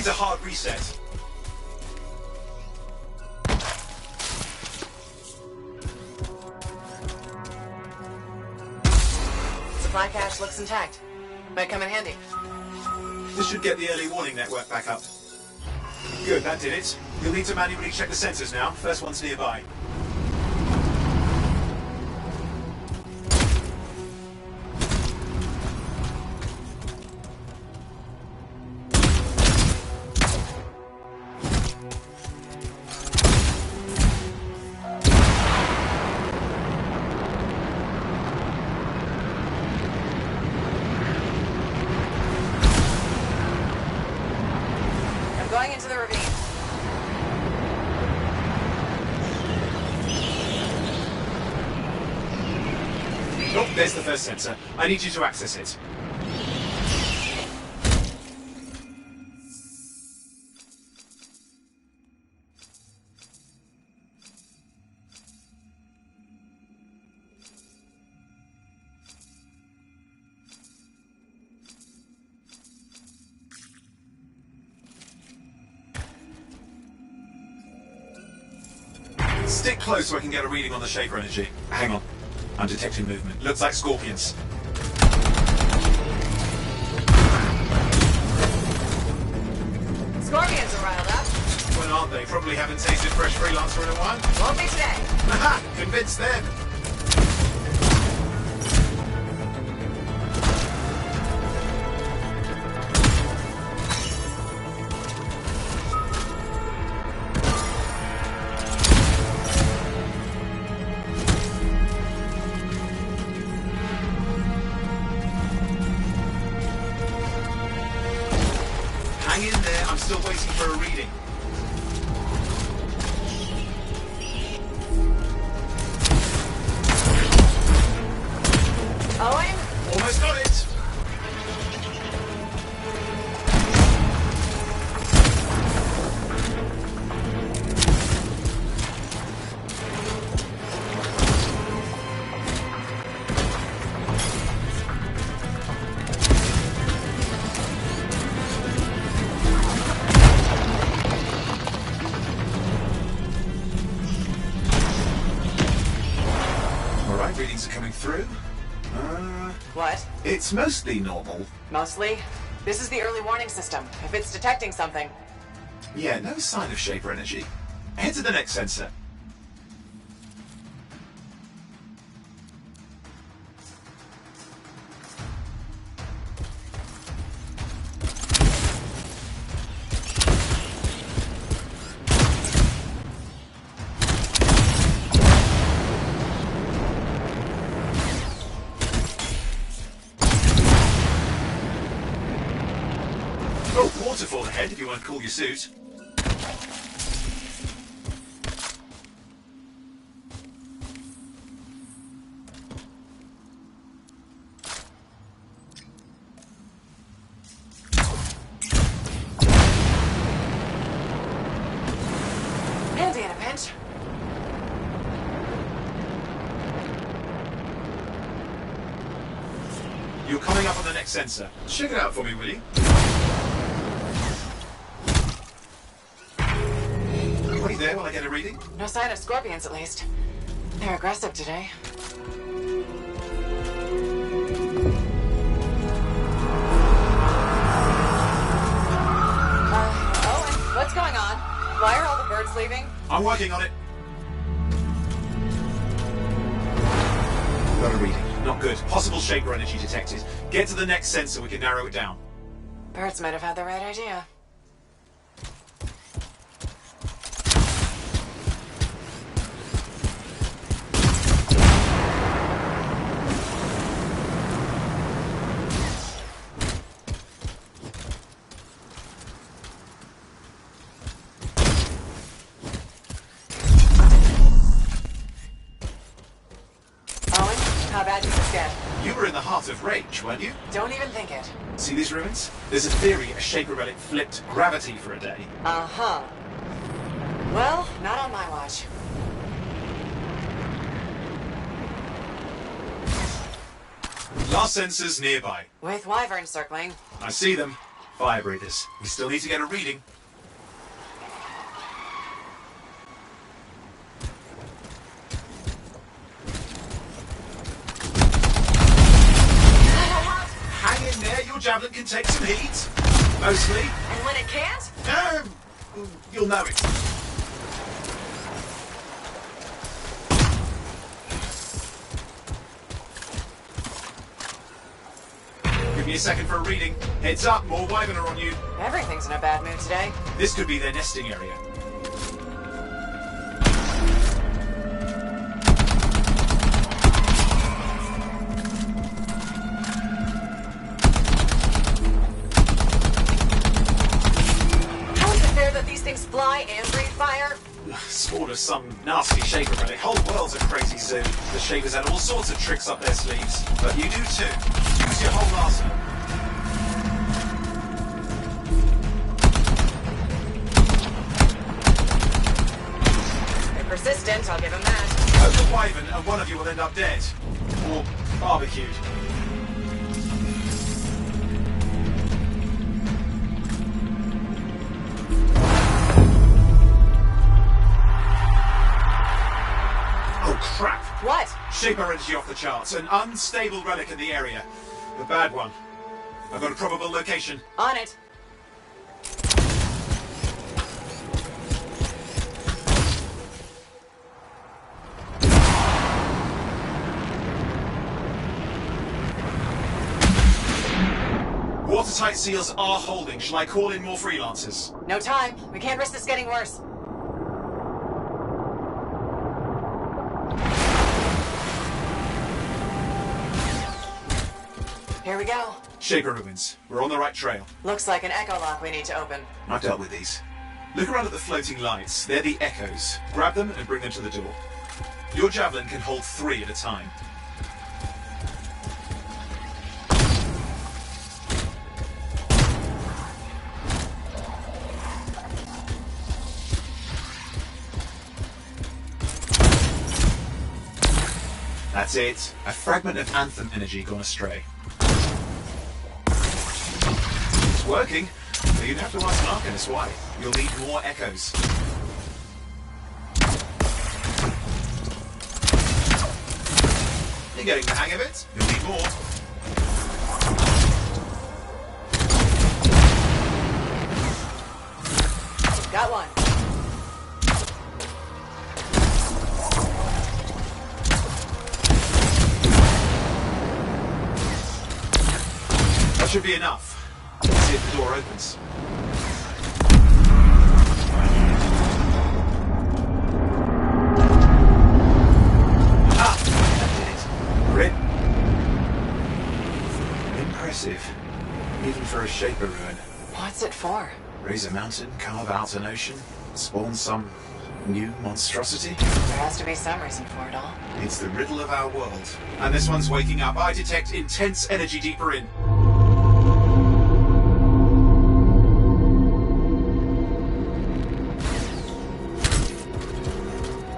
needs a hard reset. Supply cache looks intact. Might come in handy. This should get the early warning network back up. Good, that did it. You'll need to manually check the sensors now. First one's nearby. Going into the ravine. Oh, there's the first sensor. I need you to access it. Stick close so I can get a reading on the shaper energy. Hang on. I'm detecting movement. Looks like scorpions. Scorpions are riled up. When aren't they? Probably haven't tasted fresh freelancer in a while. Won't be today. Aha! Convince them! Hang in there, I'm still waiting for a reading. Owen? Almost got it! Alright, readings are coming through. What? It's mostly normal. Mostly? This is the early warning system. If it's detecting something. Yeah, no sign of shaper energy. Head to the next sensor. Oh, waterfall ahead if you want to cool your suit. Handy in a pinch. You're coming up on the next sensor. Check it out for me, will you? Wait there while I get a reading. No sign of scorpions, at least. They're aggressive today. Owen, what's going on? Why are all the birds leaving? I'm working on it. Got a reading. Not good. Possible shaper energy detected. Get to the next sensor, we can narrow it down. Birds might have had the right idea. Owen, how bad did this get? You were in the heart of rage, weren't you? Don't even think it. See these ruins? There's a theory a shaper relic flipped gravity for a day. Uh-huh. Well, not on my watch. Last sensors nearby. With wyverns circling. I see them. Fire breathers. We still need to get a reading. Hang in there, your javelin can take some heat. Mostly. And when it can't? You'll know it. Give me a second for a reading. Heads up, more Wyvern are on you. Everything's in a bad mood today. This could be their nesting area. How is it fair that these things fly and breathe fire? Spawned of some nasty shaper relic. Whole world's a crazy zoo. The shapers had all sorts of tricks up their sleeves. But you do too. Use your whole arsenal. They're persistent, I'll give them that. Poke a wyvern and one of you will end up dead. Or barbecued. Oh crap! What? Shaper energy off the charts. An unstable relic in the area. The bad one. I've got a probable location. On it. Watertight seals are holding. Shall I call in more freelancers? No time. We can't risk this getting worse. Here we go. Shaper ruins. We're on the right trail. Looks like an echo lock we need to open. I've dealt with these. Look around at the floating lights. They're the echoes. Grab them and bring them to the door. Your javelin can hold 3 at a time. That's it. A fragment of Anthem energy gone astray. It's working, but you'd have to ask an Arcanist why. You'll need more echoes. You're getting the hang of it. You'll need more. Got one. That should be enough. Let's see if the door opens. Ah! That did it. Grit. Impressive. Even for a shaper ruin. What's it for? Raise a mountain, carve out an ocean, spawn some new monstrosity. There has to be some reason for it all. It's the riddle of our world. And this one's waking up. I detect intense energy deeper in.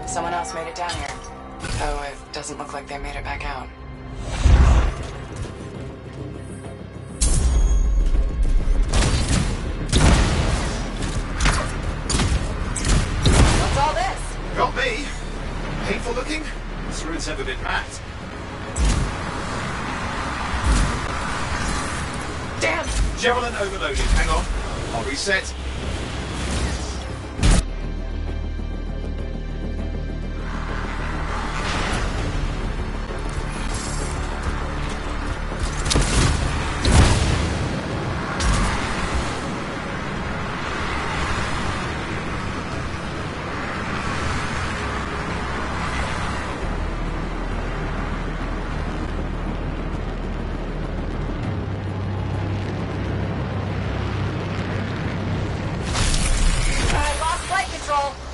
Someone else made it down here. Though it doesn't look like they made it back out. What's all this? Got me. Painful looking? This ruin's never been packed. Damn! Javelin overloaded. Hang on. I'll reset.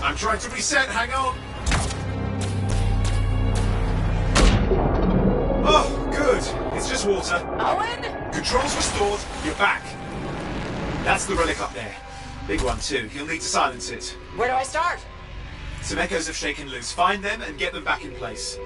I'm trying to reset, hang on! Oh, good. It's just water. Owen? Controls restored, you're back. That's the relic up there. Big one too, you'll need to silence it. Where do I start? Some echoes have shaken loose. Find them and get them back in place.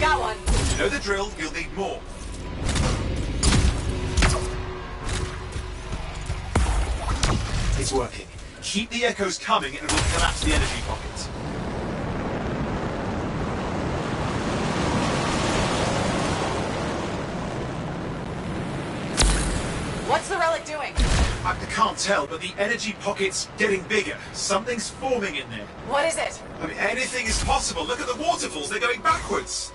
got one. You know the drill, you'll need more. It's working. Keep the echoes coming and it will collapse the energy pocket. What's the relic doing? I can't tell, but the energy pocket's getting bigger. Something's forming in there. What is it? I mean, anything is possible. Look at the waterfalls, they're going backwards.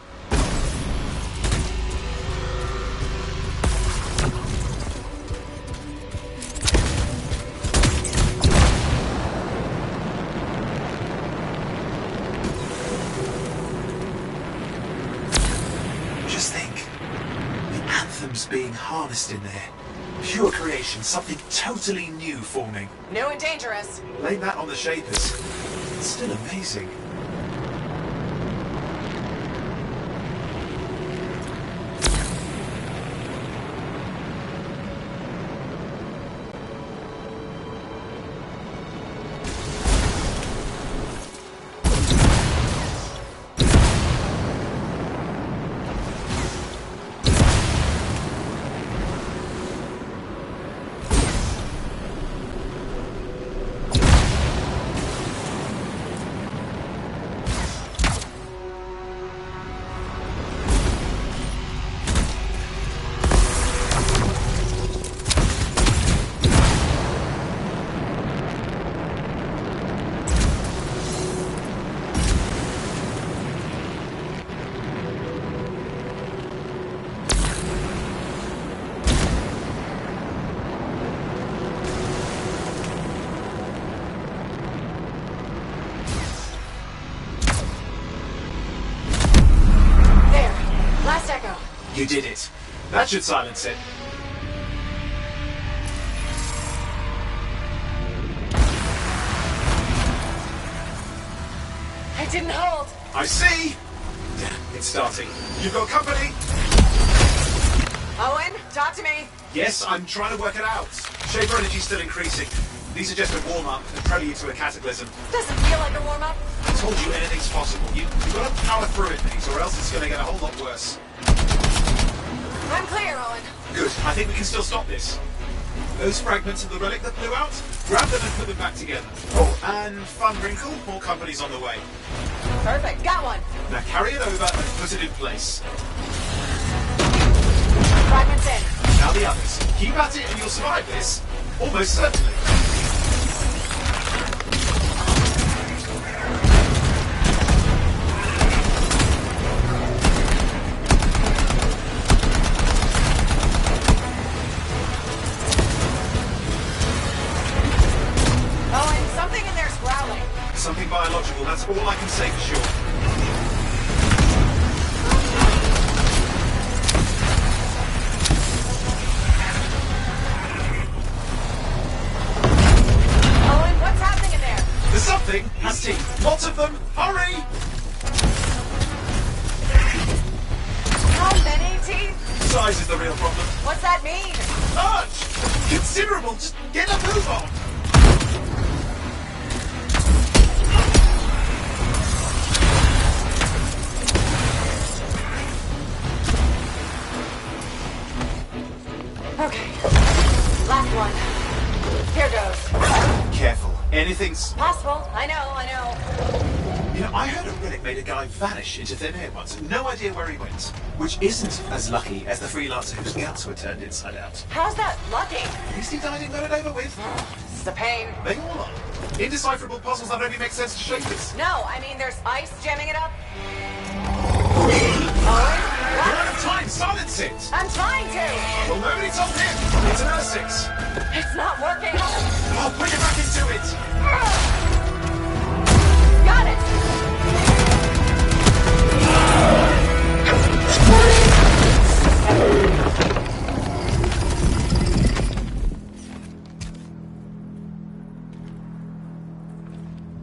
Just think, the Anthem's being harnessed in there. Pure creation, something totally new forming. New and dangerous. Blame that on the Shapers. It's still amazing. You did it. That should silence it. I didn't hold. I see. It's starting. You've got company. Owen, talk to me. Yes, I'm trying to work it out. Shaper energy's still increasing. These are just a warm-up, a prelude to a cataclysm. Doesn't feel like a warm-up. I told you anything's possible. You've got to power through it, mate, or else it's going to get a whole lot worse. I'm clear, Owen. Good. I think we can still stop this. Those fragments of the relic that blew out, grab them and put them back together. Oh, and fun wrinkle, more company's on the way. Perfect. Got one. Now carry it over and put it in place. Fragments in. Now the others. Keep at it and you'll survive this. Almost certainly. Something biological, that's all I can say for sure. Owen, what's happening in there? There's something has teeth. Lots of them. Hurry! How many teeth? Size is the real problem. What's that mean? Large! Considerable. Just get a move on. Okay. Last one. Here goes. Careful. Anything's Possible. I know. You know, I heard a relic made a guy vanish into thin air once. No idea where he went. Which isn't as lucky as the freelancer whose guts were turned inside out. How's that lucky? At least he died and got it over with. It's the pain. They all are. Indecipherable puzzles that only make sense to Shapers. No, I mean there's ice jamming it up. Owen, You're what? out of time. Silence it. I'm trying to. Well, nobody told him. It's an R6. It's not working. I'll put it back into it. Got it.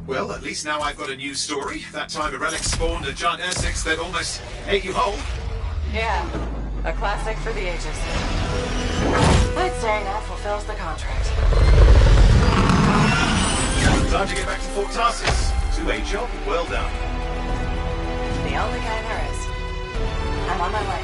Well, at least now I've got a new story. That time a relic spawned a giant R6 that almost ate you whole. Yeah, a classic for the ages. I'd say that fulfills the contract. Time to get back to Fort Tarsis. 2A job, well done. The only kind there is. I'm on my way.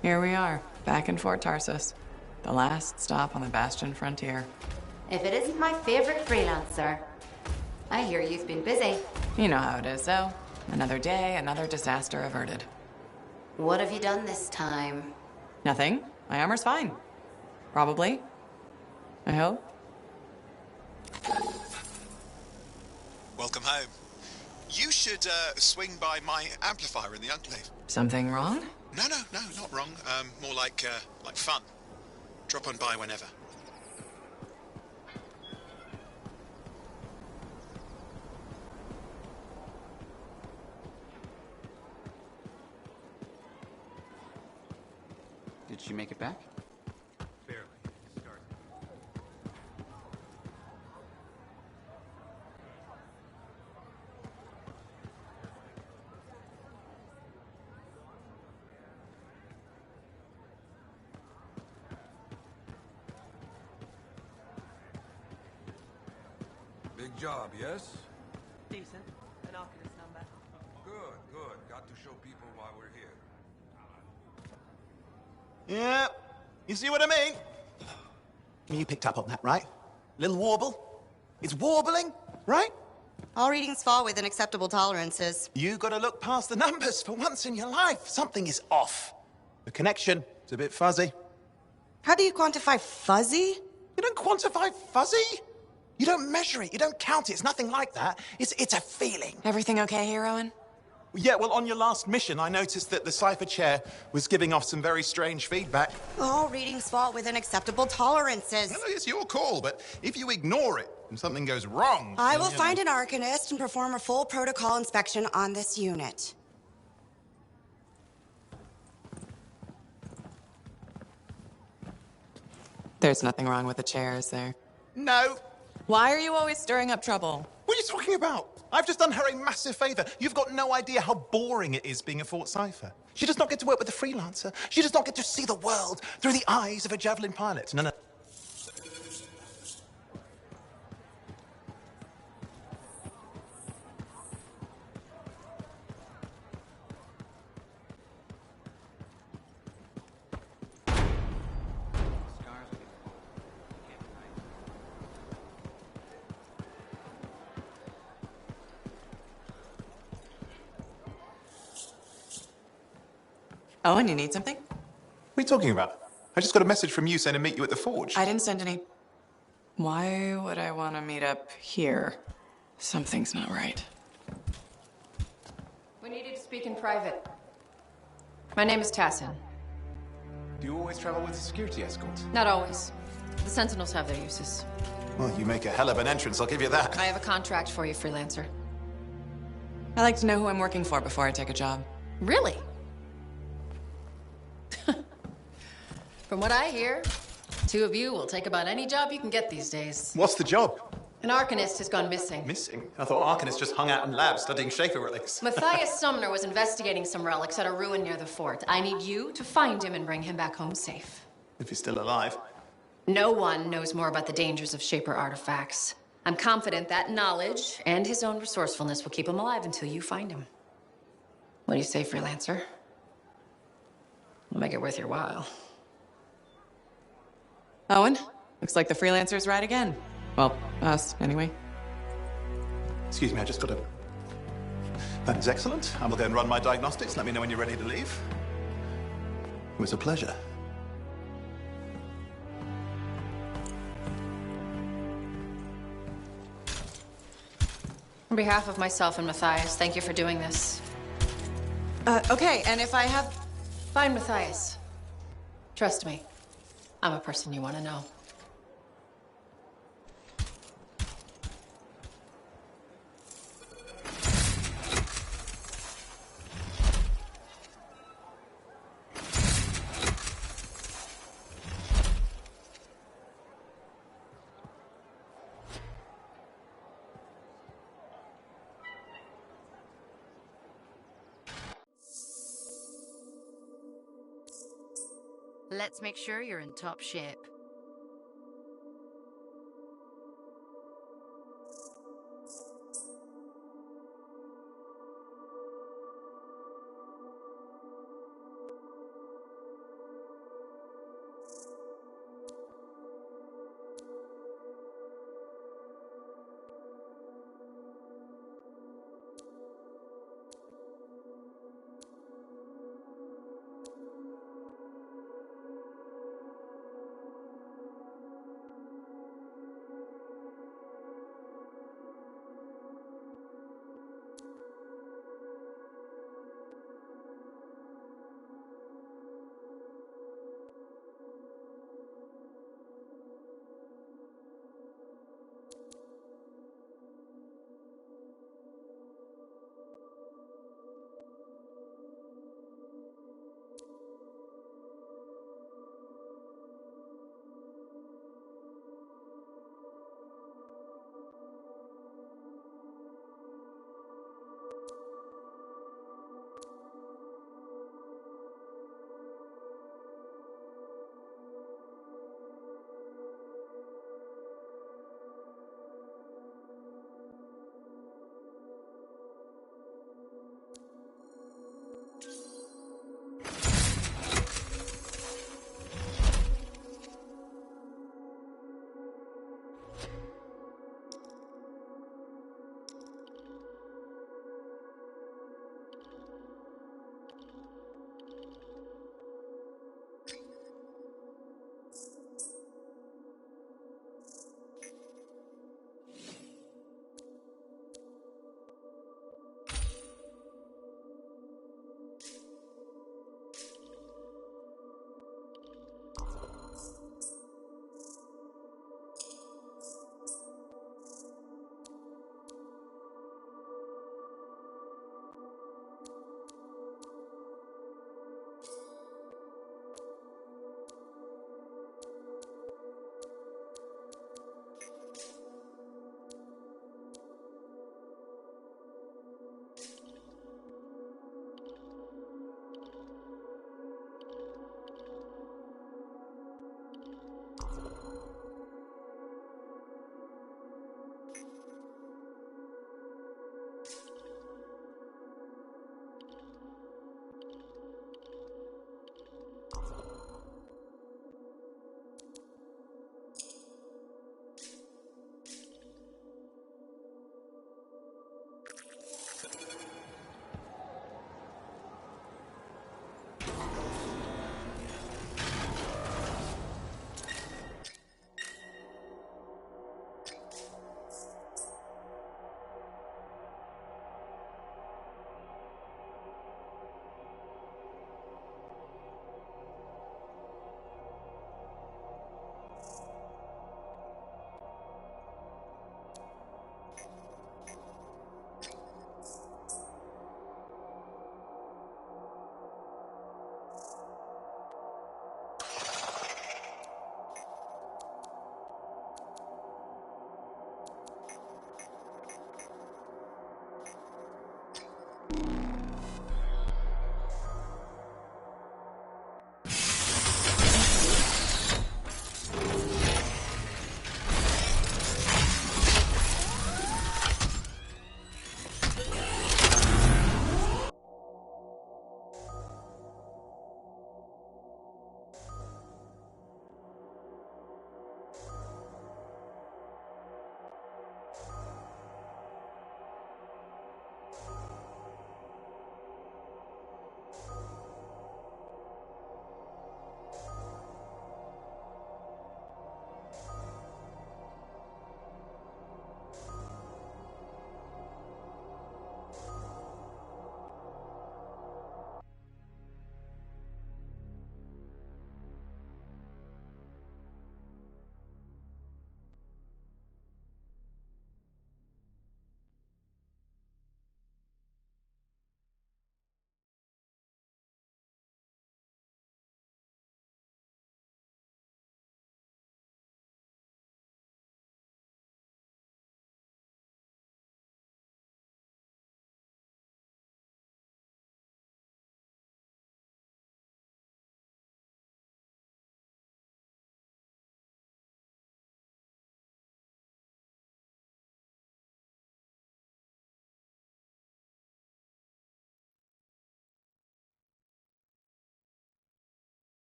Here we are, back in Fort Tarsus. The last stop on the Bastion frontier. If it isn't my favorite freelancer. I hear you've been busy. You know how it is, though. Another day, another disaster averted. What have you done this time? Nothing. My armor's fine. Probably. I hope. Welcome home. You should swing by my amplifier in the Enclave. Something wrong? No, not wrong. More like fun. Drop on by whenever. Did she make it back? Barely. Started. Big job, yes? Decent. An Oculus number. Good. Got to show people why we're here. Yeah, you see what I mean? You picked up on that, right? Little warble? It's warbling, right? All readings fall within acceptable tolerances. You gotta look past the numbers for once in your life. Something is off. The connection is a bit fuzzy. How do you quantify fuzzy? You don't quantify fuzzy? You don't measure it, you don't count it, it's nothing like that. It's a feeling. Everything okay here, Owen? Yeah, well, on your last mission, I noticed that the cipher chair was giving off some very strange feedback. All readings fall within acceptable tolerances. No, it's your call, but if you ignore it and something goes wrong... I then, will you find know. an arcanist and perform a full protocol inspection on this unit. There's nothing wrong with the chair, is there? No. Why are you always stirring up trouble? What are you talking about? I've just done her a massive favor. You've got no idea how boring it is being a Fort Cipher. She does not get to work with a freelancer. She does not get to see the world through the eyes of a javelin pilot. No, no. Owen, you need something? What are you talking about? I just got a message from you saying to meet you at the forge. I didn't send any. Why would I want to meet up here? Something's not right. We needed to speak in private. My name is Tassin. Do you always travel with a security escort? Not always. The Sentinels have their uses. Well, you make a hell of an entrance, I'll give you that. I have a contract for you, freelancer. I like to know who I'm working for before I take a job. Really? From what I hear, two of you will take about any job you can get these days. What's the job? An Arcanist has gone missing. Missing? I thought Arcanists just hung out in labs studying Schaefer relics. Matthias Sumner was investigating some relics at a ruin near the fort. I need you to find him and bring him back home safe. If he's still alive. No one knows more about the dangers of Shaper artifacts. I'm confident that knowledge and his own resourcefulness will keep him alive until you find him. What do you say, freelancer? We'll make it worth your while. Owen, looks like the freelancer's right again. Well, us, anyway. Excuse me, I just got a... That is excellent. I will go and run my diagnostics. Let me know when you're ready to leave. It was a pleasure. On behalf of myself and Matthias, thank you for doing this. Okay, and if I have... Find Matthias. Trust me, I'm a person you want to know. Let's make sure you're in top shape.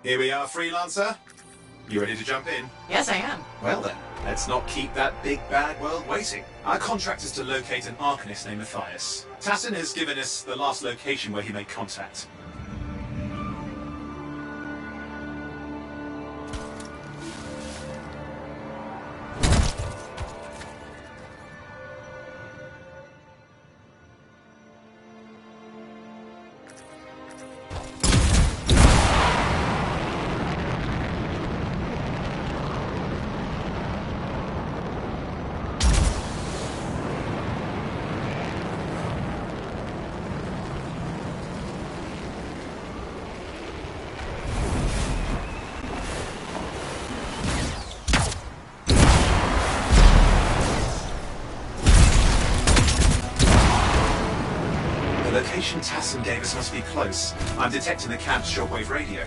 Here we are, Freelancer. You ready to jump in? Yes, I am. Well then, let's not keep that big bad world waiting. Our contract is to locate an Arcanist named Matthias. Tassin has given us the last location where he made contact. The location Tassin gave us must be close. I'm detecting the camp's shortwave radio.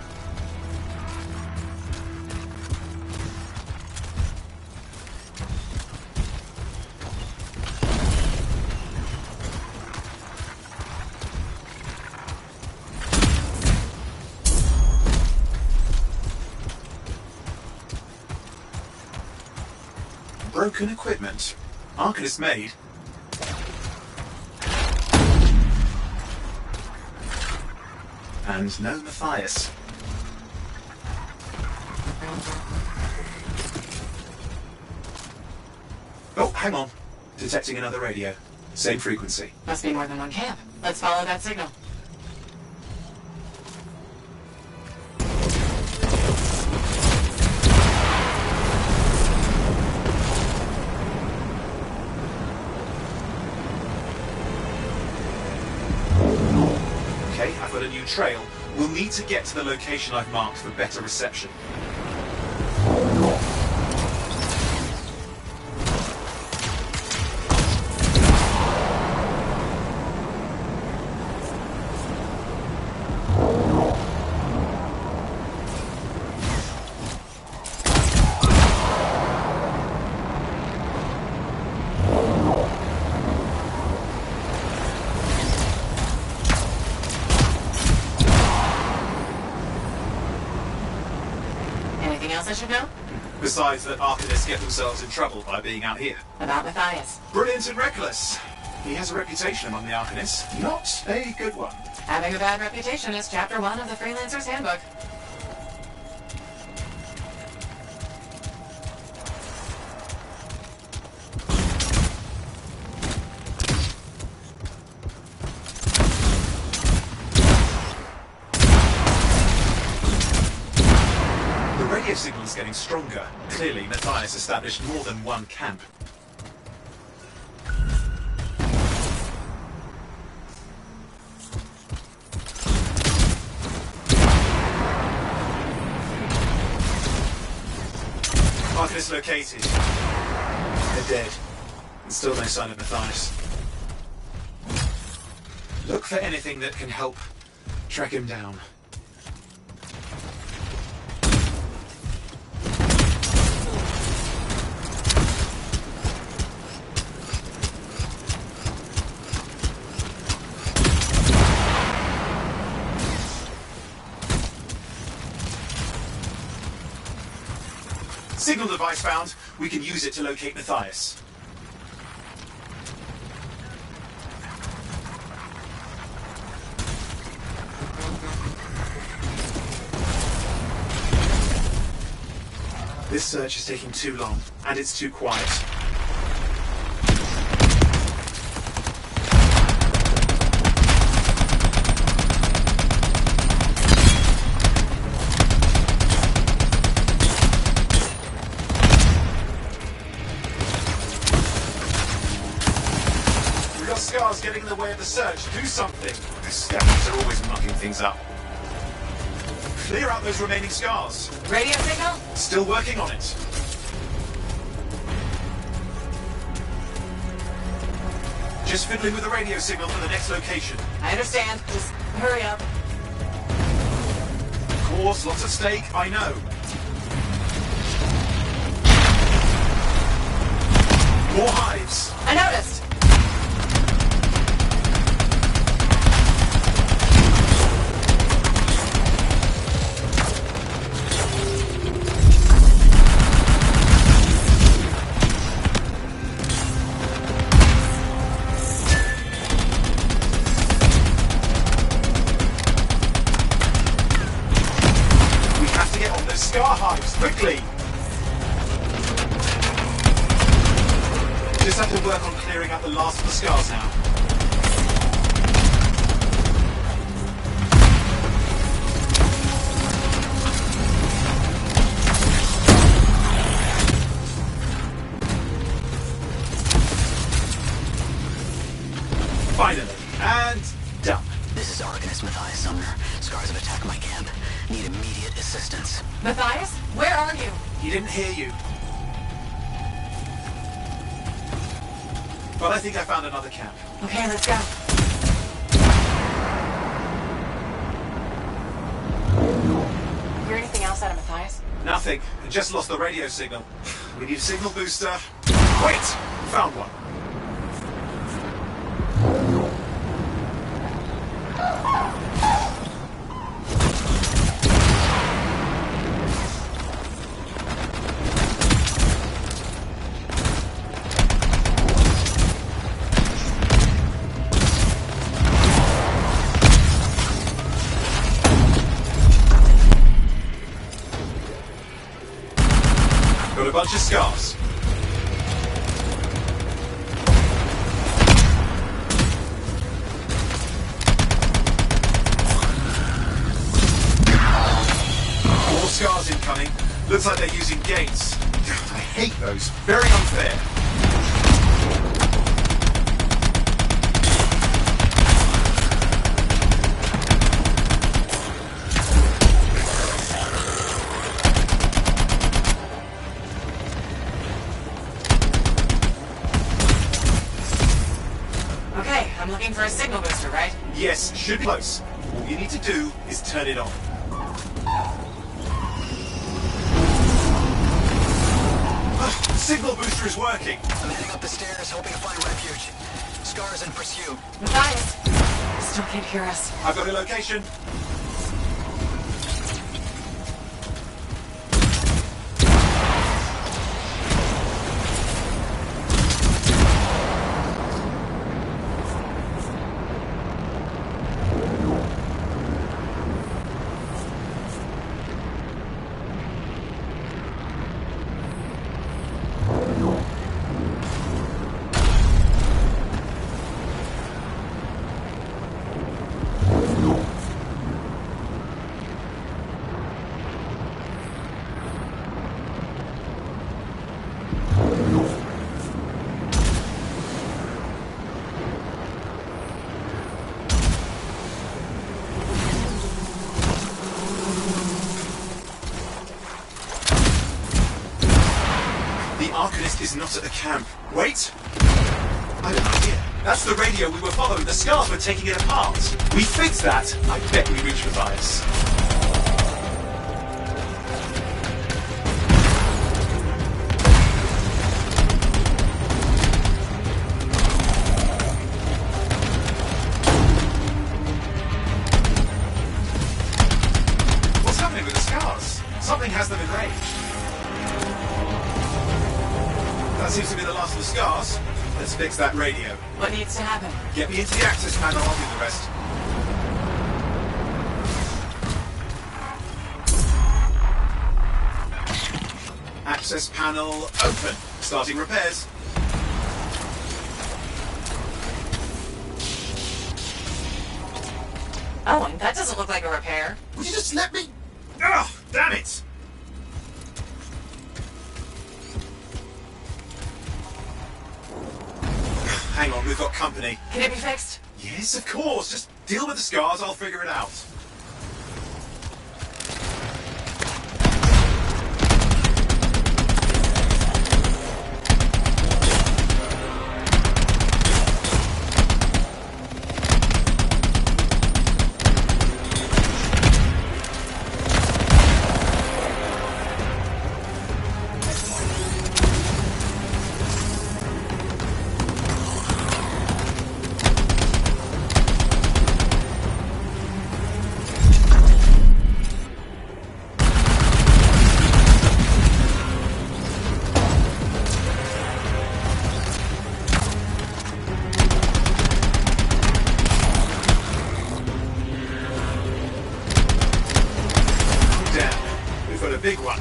Broken equipment. Arcanist made. And no Matthias. Oh, hang on. Detecting another radio. Same frequency. Must be more than one camp. Let's follow that signal. Okay, I've got a new trail. We'll need to get to the location I've marked for better reception. Anything else I should know? Besides that Arcanists get themselves in trouble by being out here. About Matthias. Brilliant and reckless. He has a reputation among the Arcanists. Not a good one. Having a bad reputation is chapter 1 of the Freelancer's Handbook. The radio signal is getting stronger. Clearly, Matthias established more than one camp. Arcanist located. They're dead. And still no sign of Matthias. Look for anything that can help track him down. Signal device found. We can use it to locate Matthias. This search is taking too long, and it's too quiet. Scars getting in the way of the search. Do something. The scavengers are always mucking things up. Clear out those remaining scars. Radio signal? Still working on it. Just fiddling with the radio signal for the next location. I understand. Just hurry up. Of course, lots at stake, I know. More hives. I noticed. Quickly! Just have to work on clearing out the last of the scars now. Finally. And done. This is Arcanist Matthias Sumner. Scars have attacked my camp. Need immediate assistance. Matthias, where are you? He didn't hear you. But I think I found another camp. Okay, let's go. Hear anything else out of Matthias? Nothing. Just lost the radio signal. We need a signal booster. Wait! Found one. Got a bunch of scars. More scars incoming. Looks like they're using gates. I hate those. Very unfair. Okay, I'm looking for a signal booster, right? Yes, should be close. All you need to do is turn it on. Signal booster is working. I'm heading up the stairs, hoping to find refuge. Scars in pursuit. Matthias! Still can't hear us. I've got a location. The Arcanist is not at the camp. Wait! I have an idea. That's the radio we were following. The scars were taking it apart. We fixed that. I bet we reach Matthias. What's happening with the scars? Something has them enraged. That seems to be the last of the scars. Let's fix that radio. What needs to happen? Get me into the access panel, I'll do the rest. Access panel open. Starting repairs. Oh, that doesn't look like a repair. Would you just let me? Ugh, damn it! Hang on, we've got company. Can it be fixed? Yes, of course. Just deal with the scars, I'll figure it out. Big one.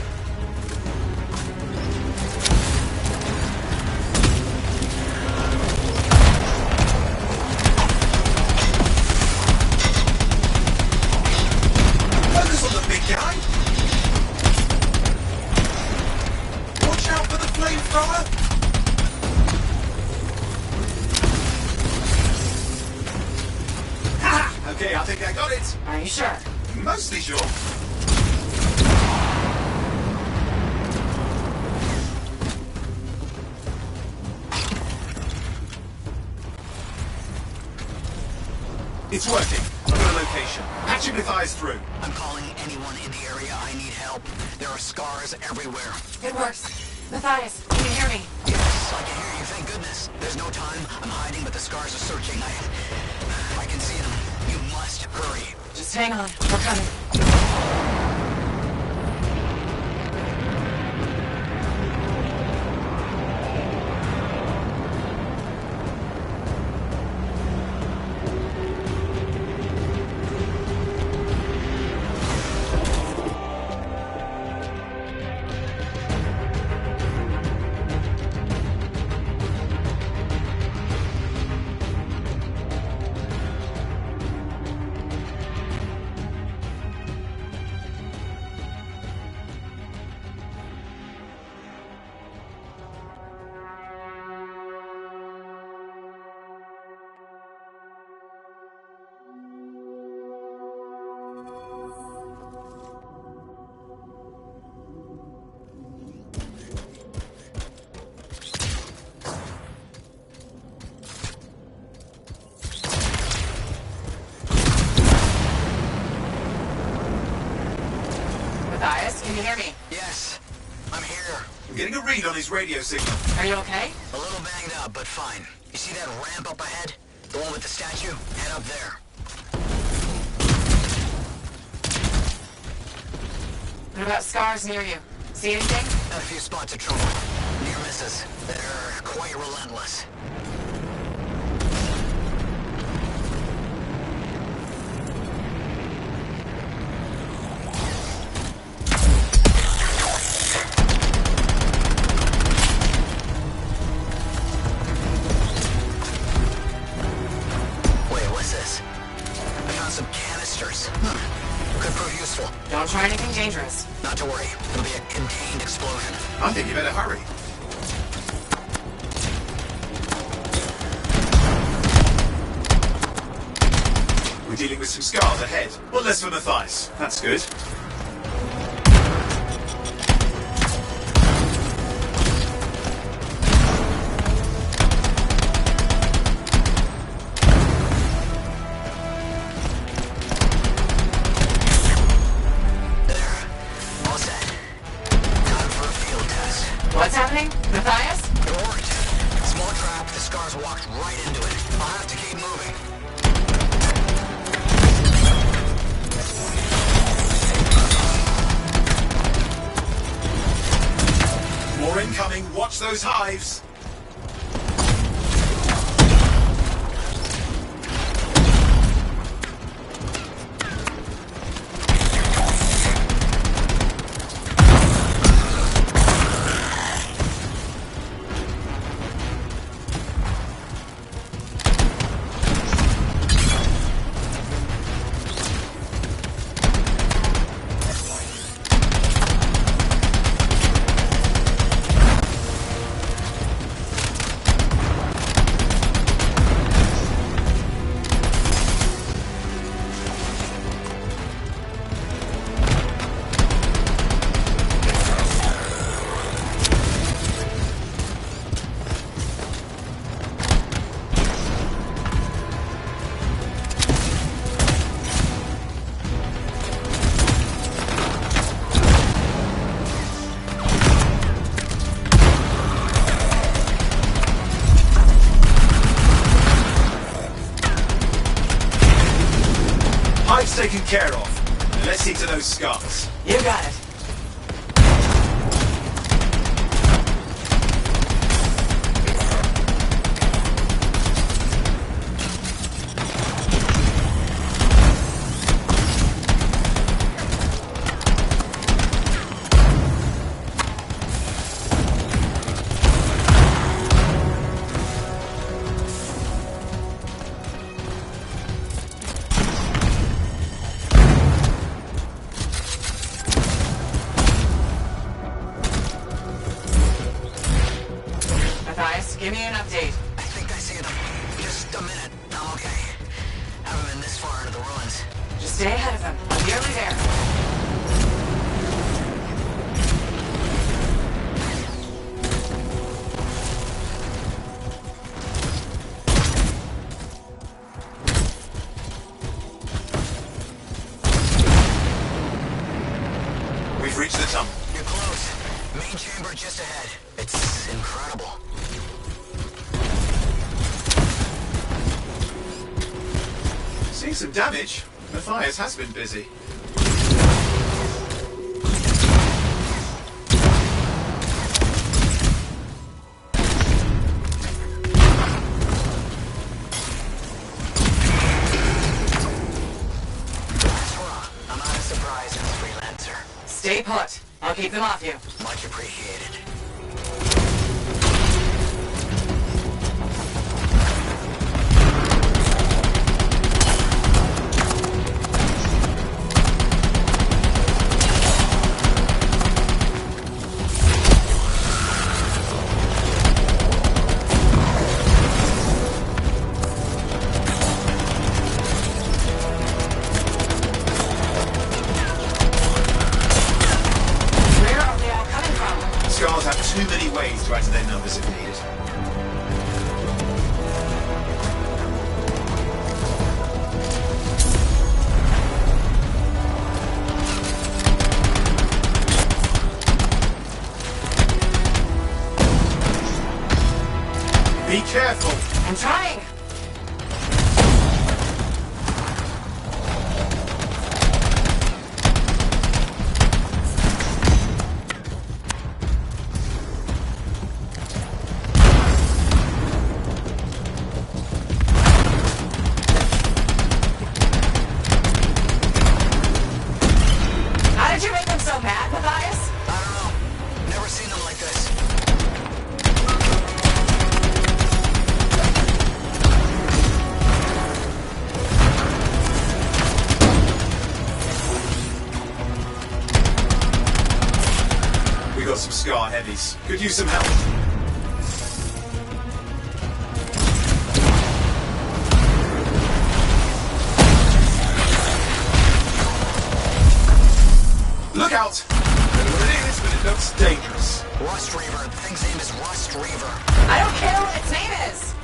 Okay, I think I got it. Are you sure? Mostly sure. It's working. I've got a location. Patching Matthias through. I'm calling anyone in the area. I need help. There are scars everywhere. It works. Matthias, can you hear me? Yes, I can hear you. Thank goodness. There's no time. I'm hiding, but the scars are searching. I can see them. You must hurry. Just hang on. We're coming. Matthias, can you hear me? Yes, I'm here. I'm getting a read on his radio signal. Are you okay? A little banged up, but fine. You see that ramp up ahead? The one with the statue? Head up there. What about scars near you? See anything? Had a few spots of trouble. Near misses. They're quite relentless. Wait, what's this? I found some canisters. Could prove useful. Don't try anything dangerous. Not to worry. It'll be a contained explosion. I think you better hurry. We're dealing with some scars ahead. One less for Matthias. That's good. All set. Time for a field test. What's happening? Matthias? It worked. Small trap, the scars walked right into it. I'll have to keep moving. More incoming. Watch those hives. Hive's taken care of. Let's see to those scars. You got it. the ruins. Just stay ahead of them. I'm nearly there. We've reached the tunnel. You're close. Main chamber just ahead. It's incredible. Seeing some damage. Matthias has been busy. I'm not as surprised as a freelancer. Stay put. I'll keep them off you. Much appreciated. Where are they all coming from? Scars have too many ways to add to their numbers if needed. Be careful! I'm trying. How did you make them so mad, Matthias? I don't know. Never seen them like this. We got some Scar heavies. Could use some help. Look out! I don't know what it is, but it looks dangerous. Rust Reaver. The thing's name is Rust Reaver. I don't care what its name is.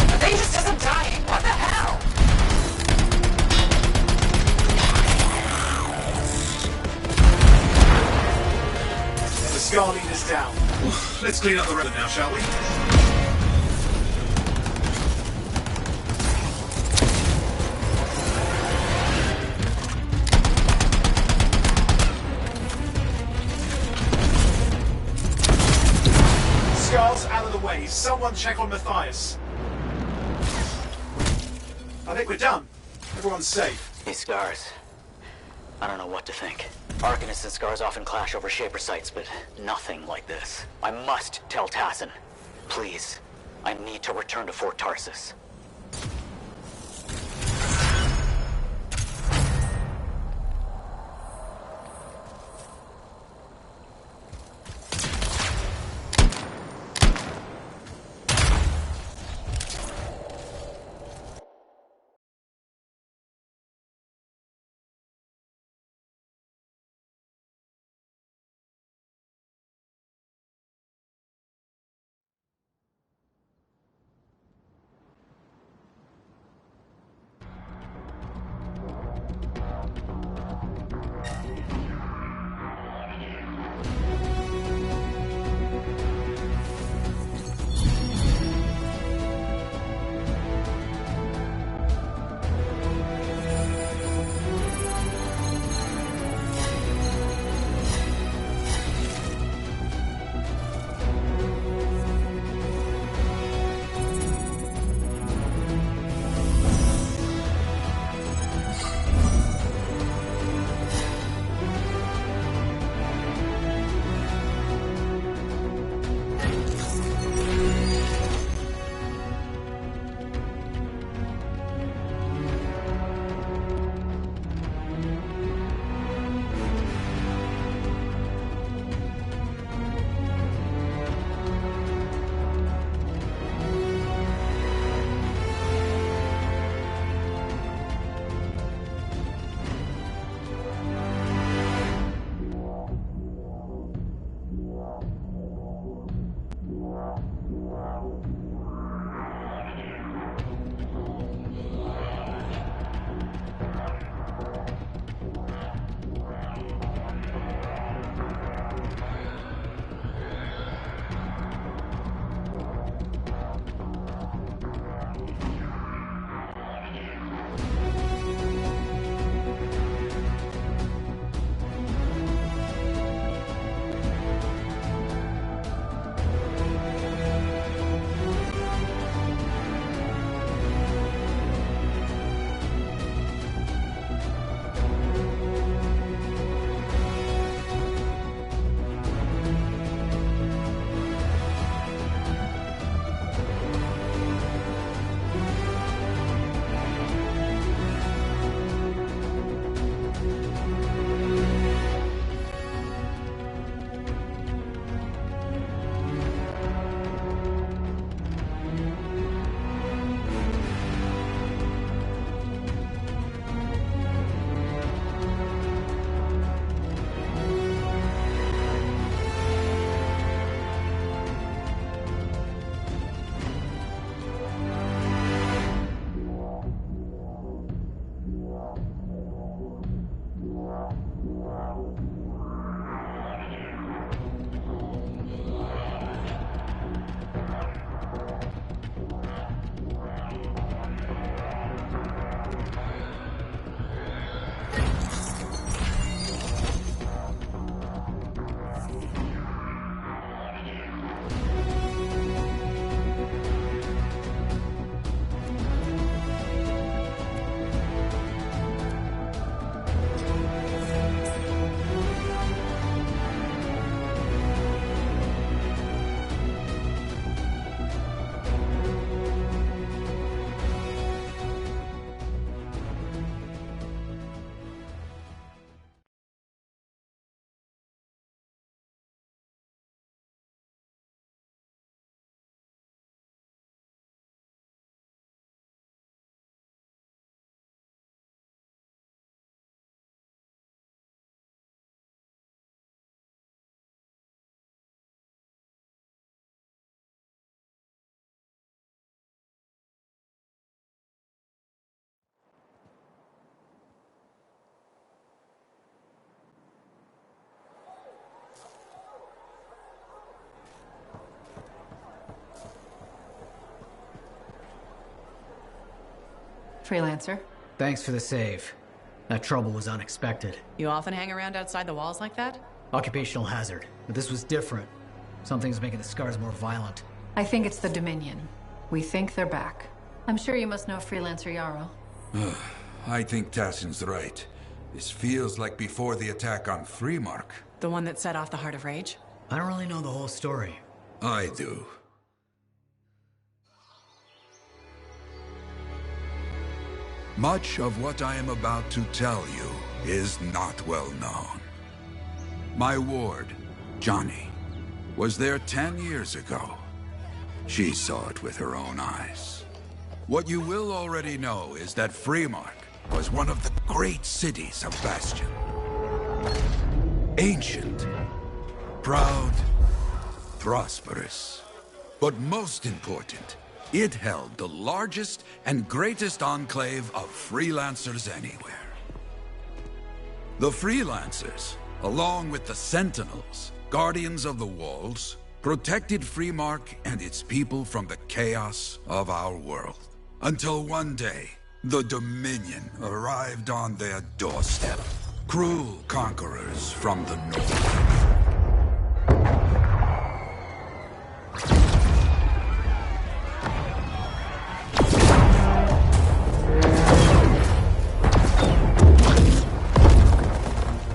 The thing just isn't dying. What the hell? The Scar leader's down. Let's clean up the road now, shall we? Scar's out of the way. Someone check on Matthias. I think we're done. Everyone's safe. These scars. I don't know what to think. Arcanists and scars often clash over Shaper sites, but nothing like this. I must tell Tassin. Please. I need to return to Fort Tarsus. Freelancer. Thanks for the save. That trouble was unexpected. You often hang around outside the walls like that? Occupational hazard. But this was different. Something's making the scars more violent. I think it's the Dominion. We think they're back. I'm sure you must know Freelancer Yarrow. I think Tassin's right. This feels like before the attack on Freemark. The one that set off the Heart of Rage? I don't really know the whole story. I do. Much of what I am about to tell you is not well known. My ward, Johnny, was there 10 years ago. She saw it with her own eyes. What you will already know is that Freemark was one of the great cities of Bastion. Ancient, proud, prosperous. But most important, it held the largest and greatest enclave of freelancers anywhere. The freelancers, along with the Sentinels, guardians of the walls, protected Freemark and its people from the chaos of our world. Until one day, the Dominion arrived on their doorstep. Cruel conquerors from the north.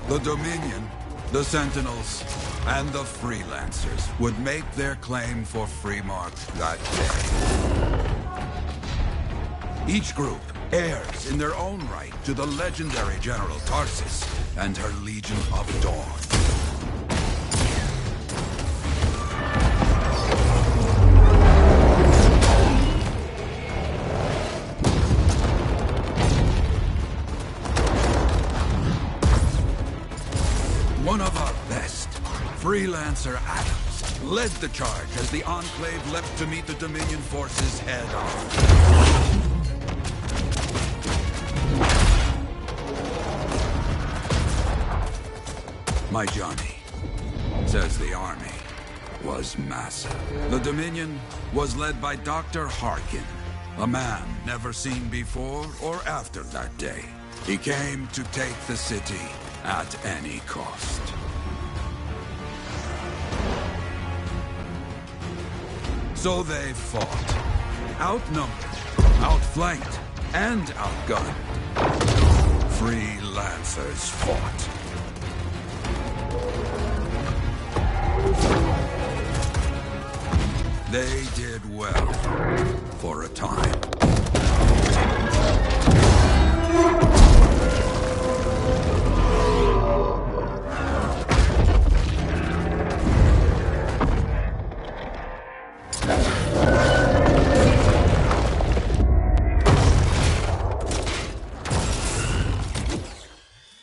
The Dominion, the Sentinels, and the Freelancers would make their claim for Freemark that day. Each group heirs in their own right to the legendary General Tarsis and her Legion of Dawn. One of our best, Freelancer Adams, led the charge as the Enclave leapt to meet the Dominion forces head-on. My Johnny, says the army, was massive. The Dominion was led by Dr. Harkin, a man never seen before or after that day. He came to take the city at any cost. So they fought, outnumbered, outflanked, and outgunned. Freelancers fought. They did well, for a time.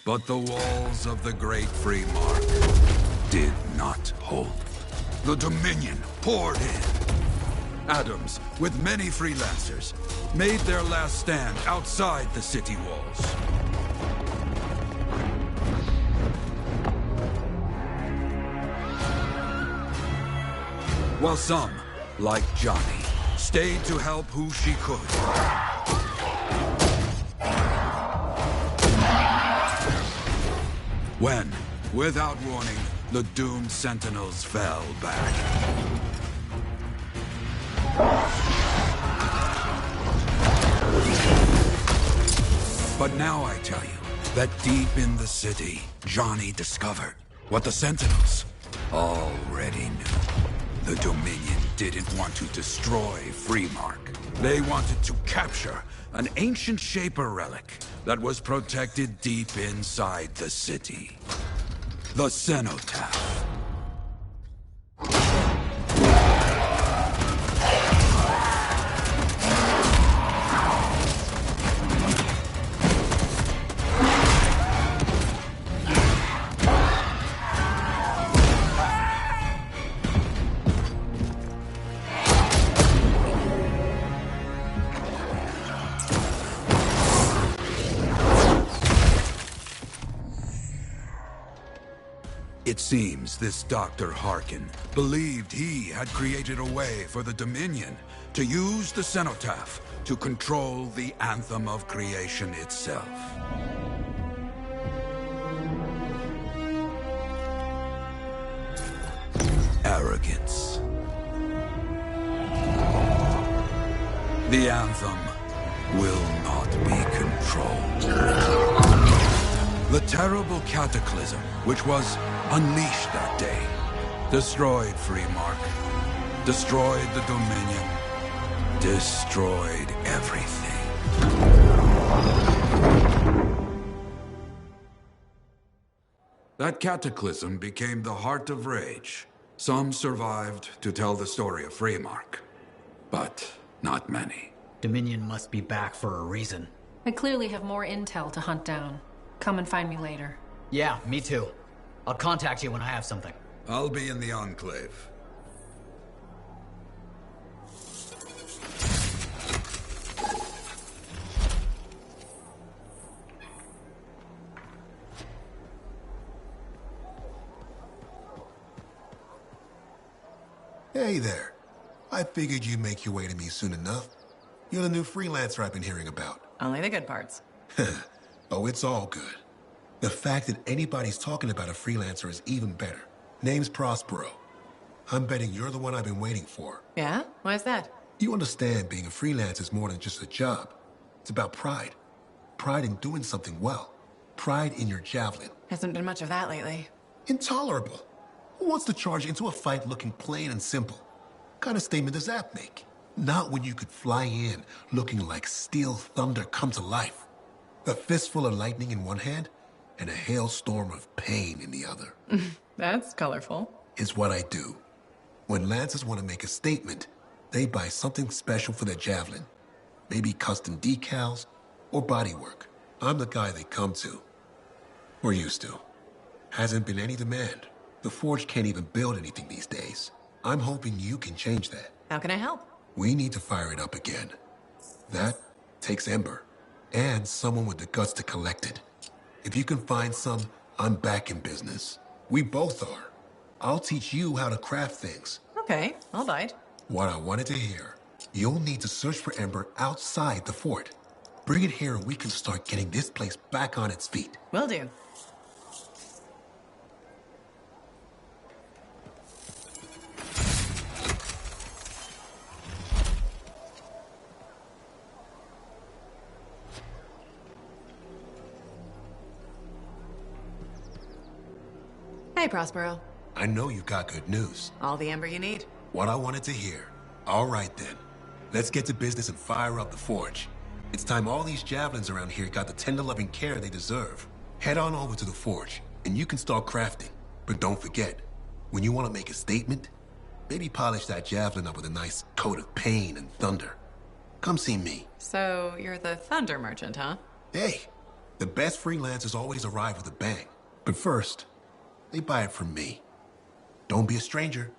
But the walls of the Great Freemark did not hold. The Dominion poured in. Adams, with many freelancers, made their last stand outside the city walls. While some, like Johnny, stayed to help who she could. When, without warning, the doomed Sentinels fell back. But now I tell you that deep in the city, Johnny discovered what the Sentinels already knew. The Dominion didn't want to destroy Freemark. They wanted to capture an ancient Shaper relic that was protected deep inside the city. The Cenotaph. It seems this Dr. Harkin believed he had created a way for the Dominion to use the cenotaph to control the Anthem of Creation itself. Arrogance. The Anthem will not be controlled. The terrible cataclysm which was unleashed that day destroyed Freemark, destroyed the Dominion, destroyed everything. That cataclysm became the Heart of Rage. Some survived to tell the story of Freemark, but not many. Dominion must be back for a reason. I clearly have more intel to hunt down. Come and find me later. Yeah, me too. I'll contact you when I have something. I'll be in the Enclave. Hey there. I figured you'd make your way to me soon enough. You're the new freelancer I've been hearing about. Only the good parts. Oh, it's all good. The fact that anybody's talking about a freelancer is even better. Name's Prospero. I'm betting you're the one I've been waiting for. Yeah? Why's that? You understand being a freelancer is more than just a job. It's about pride. Pride in doing something well. Pride in your javelin. Hasn't been much of that lately. Intolerable. Who wants to charge into a fight looking plain and simple? What kind of statement does that make? Not when you could fly in looking like steel thunder come to life. A fistful of lightning in one hand and a hailstorm of pain in the other. That's colorful. Is what I do. When Lancers want to make a statement, they buy something special for their javelin. Maybe custom decals or bodywork. I'm the guy they come to. Or used to. Hasn't been any demand. The Forge can't even build anything these days. I'm hoping you can change that. How can I help? We need to fire it up again. That takes Ember. And someone with the guts to collect it. If you can find some, I'm back in business. We both are. I'll teach you how to craft things. Okay, I'll bite. What I wanted to hear. You'll need to search for Ember outside the fort. Bring it here and we can start getting this place back on its feet. Will do. Hey, Prospero. I know you got good news. All the amber you need. What I wanted to hear. All right, then. Let's get to business and fire up the Forge. It's time all these javelins around here got the tender loving care they deserve. Head on over to the Forge, and you can start crafting. But don't forget, when you want to make a statement, maybe polish that javelin up with a nice coat of pain and thunder. Come see me. So, you're the thunder merchant, huh? Hey, the best freelancers always arrive with a bang. But first, they buy it from me. Don't be a stranger.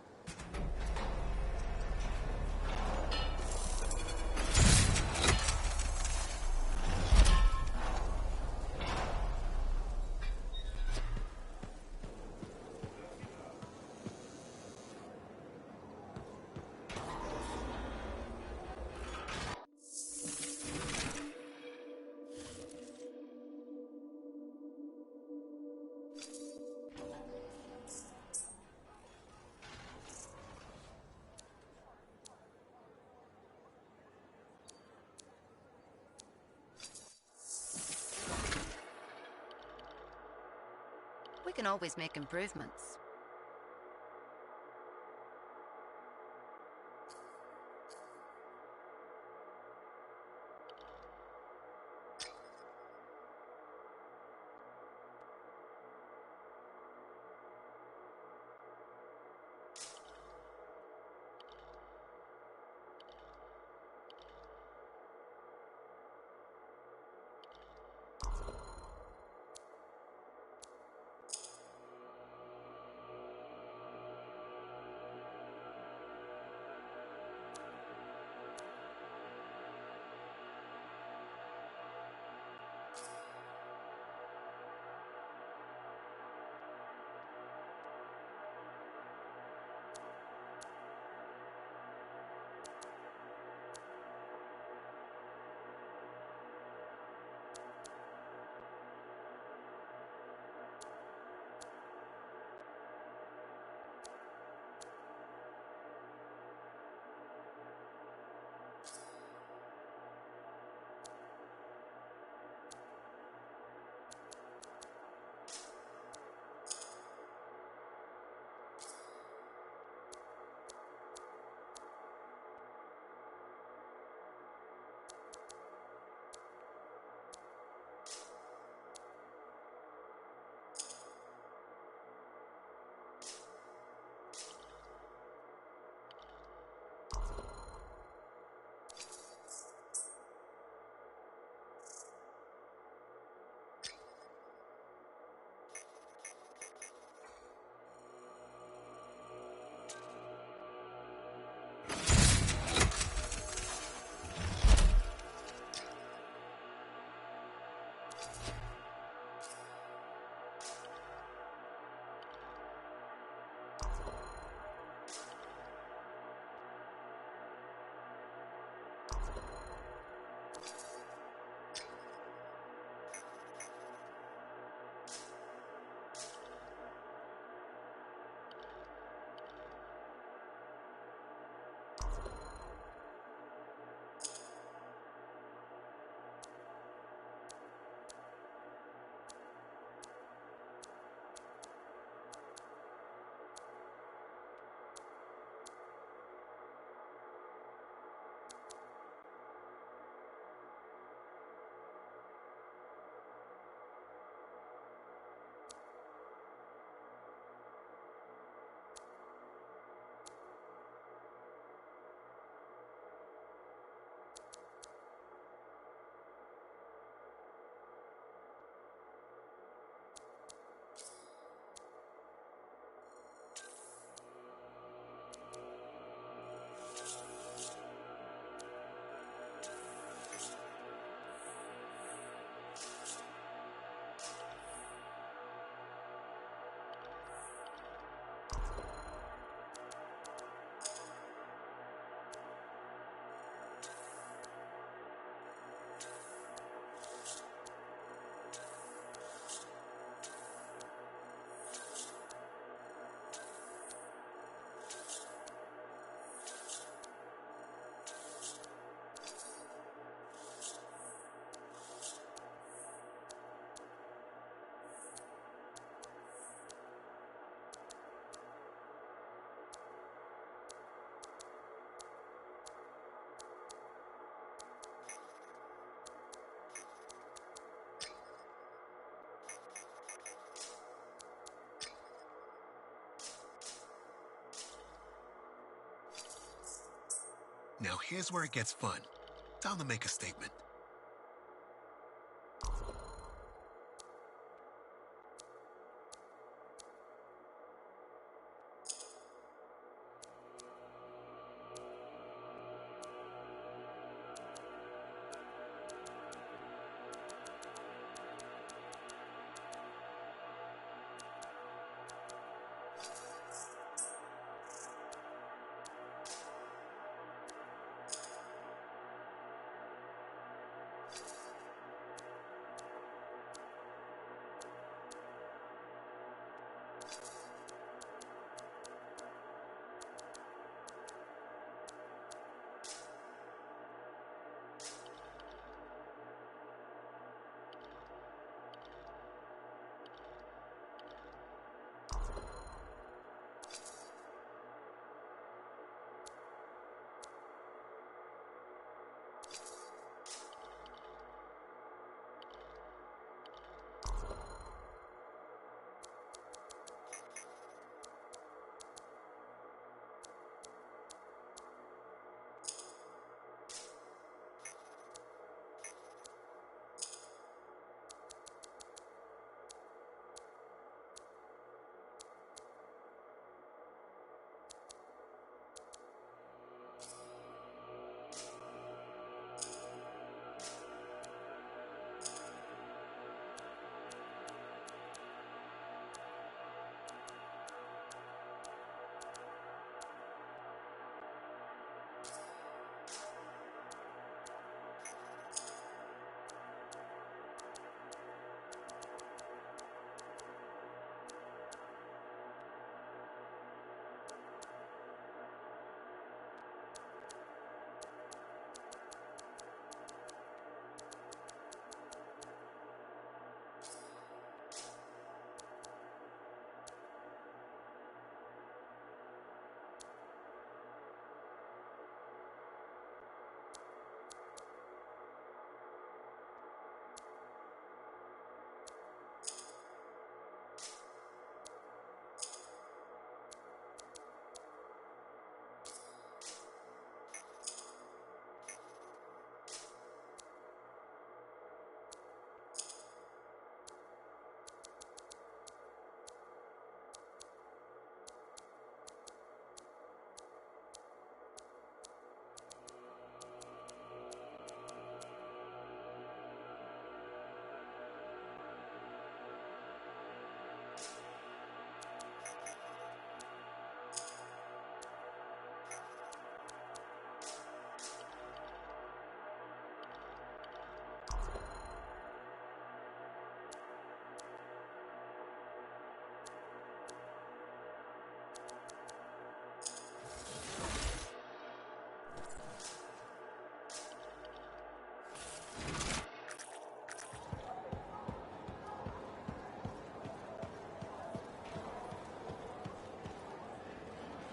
We can always make improvements. Now here's where it gets fun. Time to make a statement.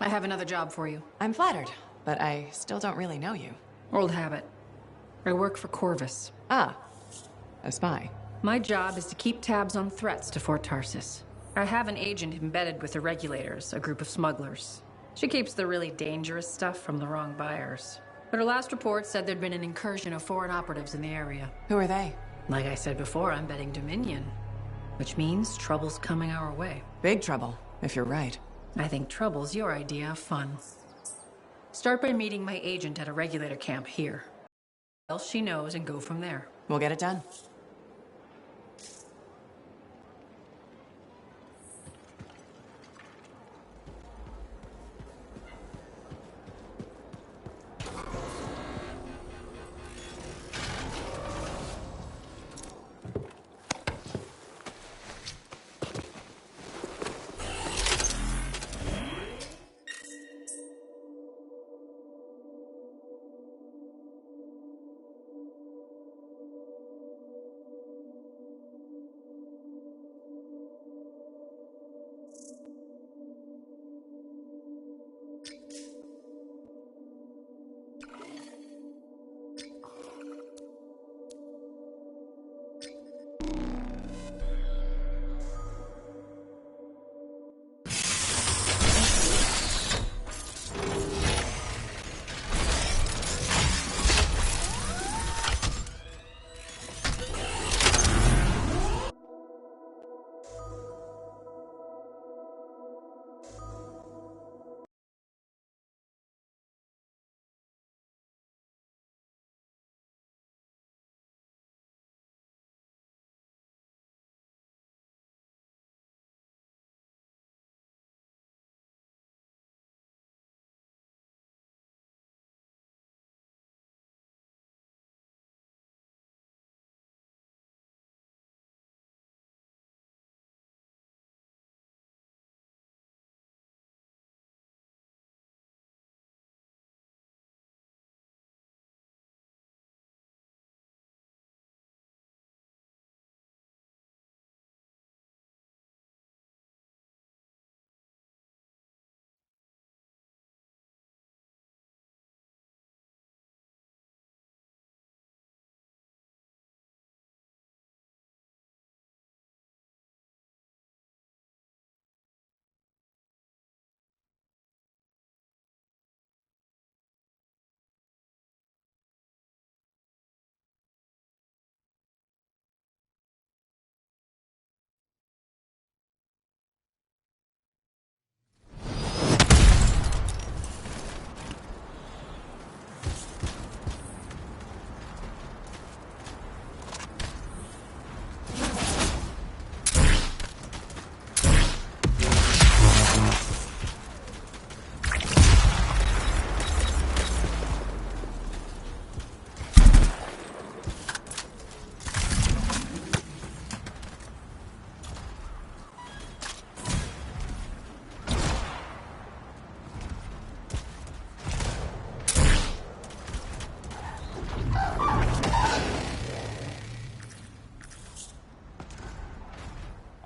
I have another job for you. I'm flattered, but I still don't really know you. Old habit. I work for Corvus. Ah, a spy. My job is to keep tabs on threats to Fort Tarsis. I have an agent embedded with the regulators, a group of smugglers. She keeps the really dangerous stuff from the wrong buyers. But her last report said there'd been an incursion of foreign operatives in the area. Who are they? Like I said before, I'm betting Dominion. Which means trouble's coming our way. Big trouble, if you're right. I think trouble's your idea of fun. Start by meeting my agent at a regulator camp here. Else she knows and go from there. We'll get it done.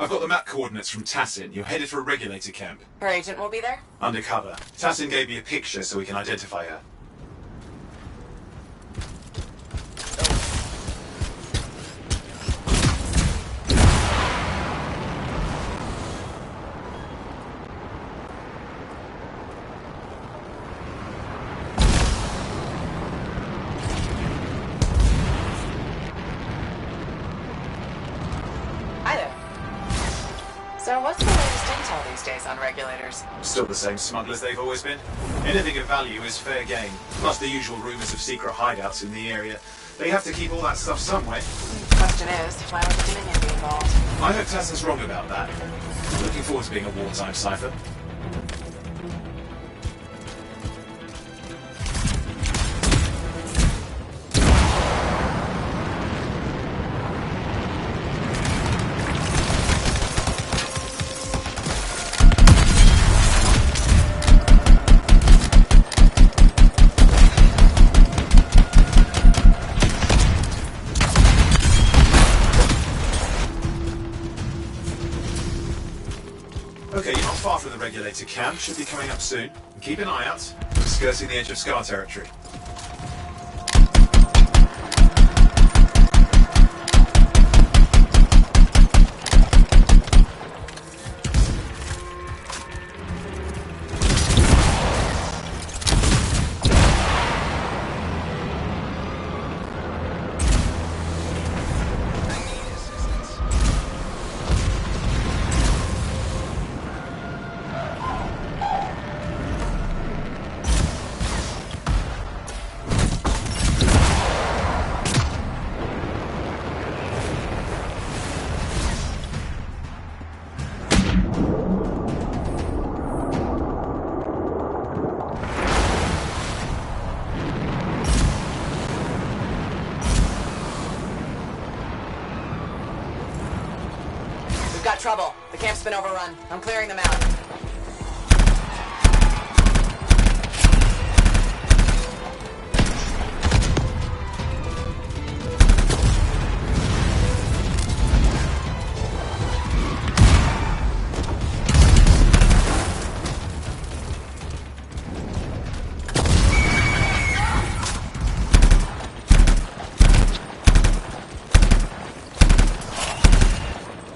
I've got the map coordinates from Tassin. You're headed for a regulator camp. Her agent will be there? Undercover. Tassin gave me a picture so we can identify her. So what's the latest intel these days on regulators? Still the same smugglers they've always been. Anything of value is fair game. Plus the usual rumours of secret hideouts in the area. They have to keep all that stuff somewhere. Question is, why would the Dominion be involved? I hope Tassin's wrong about that. I'm looking forward to being a wartime cipher. Okay, you're not far from the regulator camp. Should be coming up soon. Keep an eye out. We're skirting the edge of Scar territory. We've got trouble. The camp's been overrun. I'm clearing them out.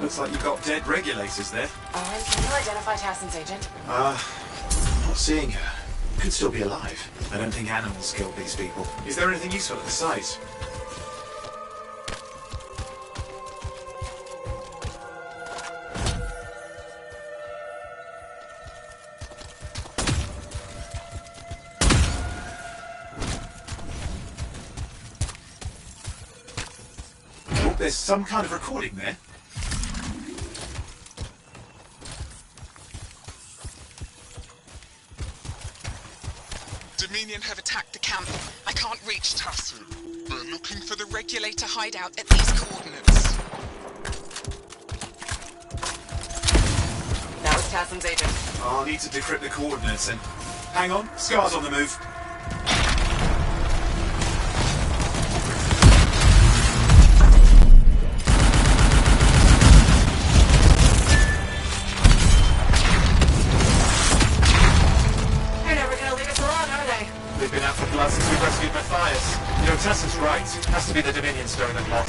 Looks like you've got dead regulators there. Owen, can you identify Tassin's agent? Not seeing her. Could still be alive. I don't think animals killed these people. Is there anything useful at the site? Oh, there's some kind of recording there. Dominion have attacked the camp. I can't reach Tassin. We're looking for the regulator hideout at these coordinates. That was Tassin's agent. I'll need to decrypt the coordinates and... Hang on, Scar's on the move. They've been out for blood since we rescued Matthias. You know, Tassin's right. It has to be the Dominion stirring the pot.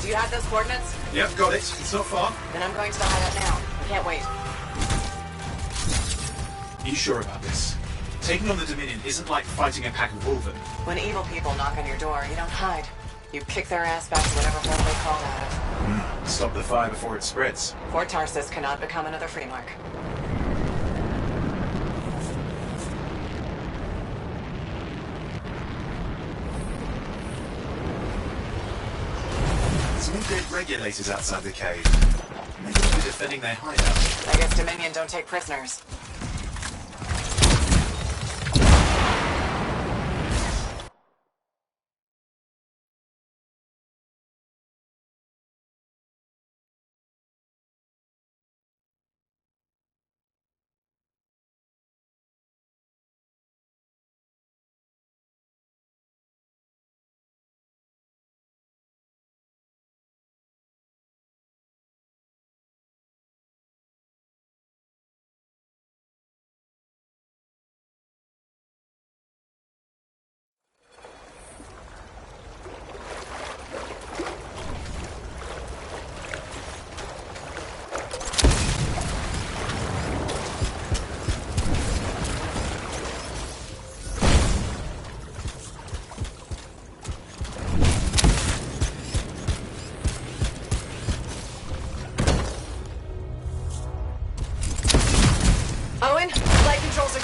Do you have those coordinates? Yep, got it. It's not far. Then I'm going to the hideout now. I can't wait. Are you sure about this? Taking on the Dominion isn't like fighting a pack of wolven. When evil people knock on your door, you don't hide. You kick their ass back to whatever hole they crawled out of. Stop the fire before it spreads. Fort Tarsus cannot become another free mark. Some dead regulators outside the cave. Maybe they'll be defending their hideout. I guess Dominion don't take prisoners.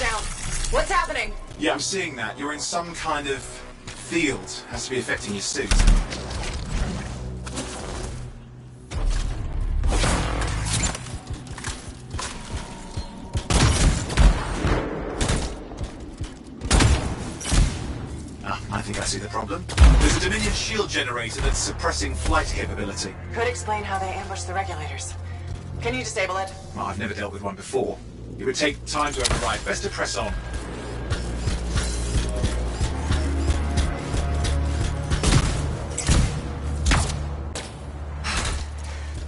down. What's happening? Yeah, I'm seeing that. You're in some kind of field. Has to be affecting your suit. I think I see the problem. There's a Dominion shield generator that's suppressing flight capability. Could explain how they ambushed the regulators. Can you disable it? Well, I've never dealt with one before. It would take time to override. Best to press on.